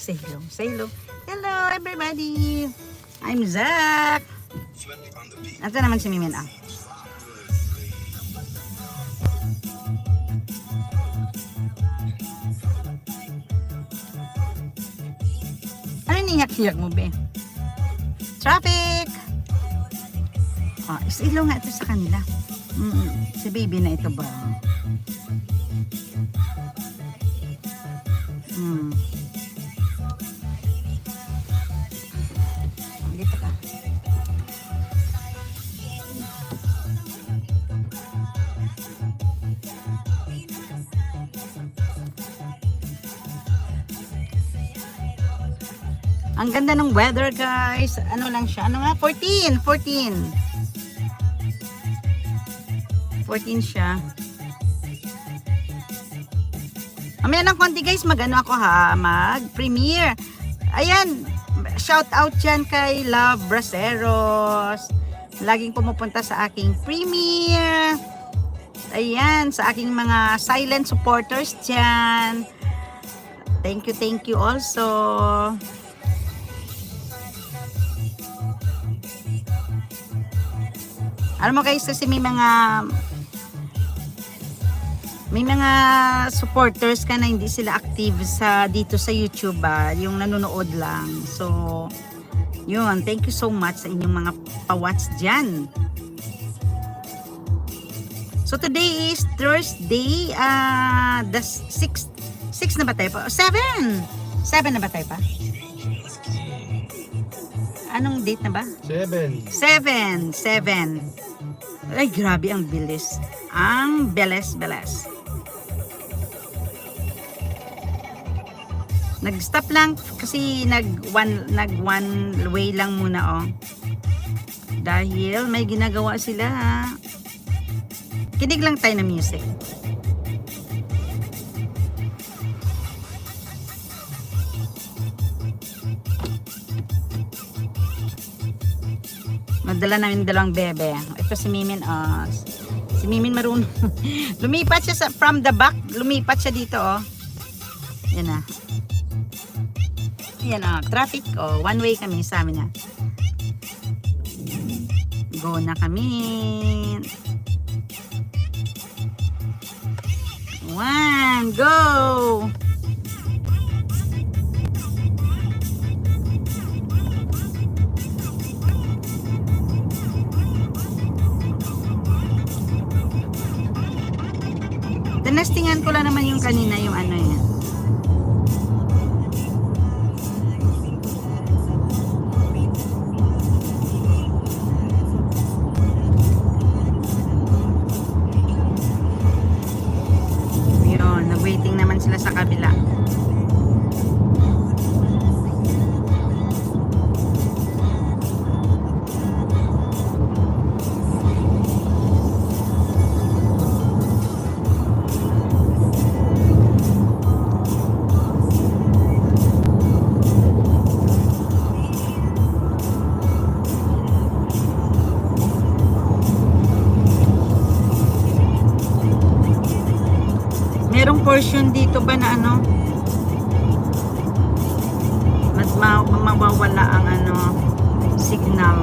Say hello. Say hello. Hello, everybody. I'm Zach. Ito naman si Mimin. Ano niyak-hiyak mo, be? Traffic! Oh, is-ilaw nga ito sa kanila. Si baby na ito ba? Dito ka. Ang ganda ng weather, guys. Ano lang siya? Ano nga? 14 siya. Mamaya ng konti, guys, mag-ano ako ha, mag-premiere. Ayan, shout out dyan kay Love Braceros. Laging pumupunta sa aking premiere. Ayan, sa aking mga silent supporters dyan. Thank you also. Alam mo guys, kasi may mga supporters ka na hindi sila active dito sa YouTube yung nanonood lang. So, yun, thank you so much sa inyong mga pa-watch dyan. So, today is Thursday, the 6 na ba tayo pa? 7 na ba tayo pa? Anong date na ba? 7. Ay, grabe ang bilis. Ang beles. Nag-stop lang kasi nag-one way lang muna, Dahil may ginagawa sila. Kinig lang tayo ng music. Madala namin dalawang bebe. Ito si Mimin. Si Mimin marunong. Lumipat siya from the back. Lumipat siya dito, Yan na. Yan, traffic. One way kami sa amin, Go na kami. 1, go! Tinestingan ko lang naman yung kanina, yung ano yan. Yun, nag-waiting naman sila sa kabila. Merong portion dito ba na mas mawawala ang signal.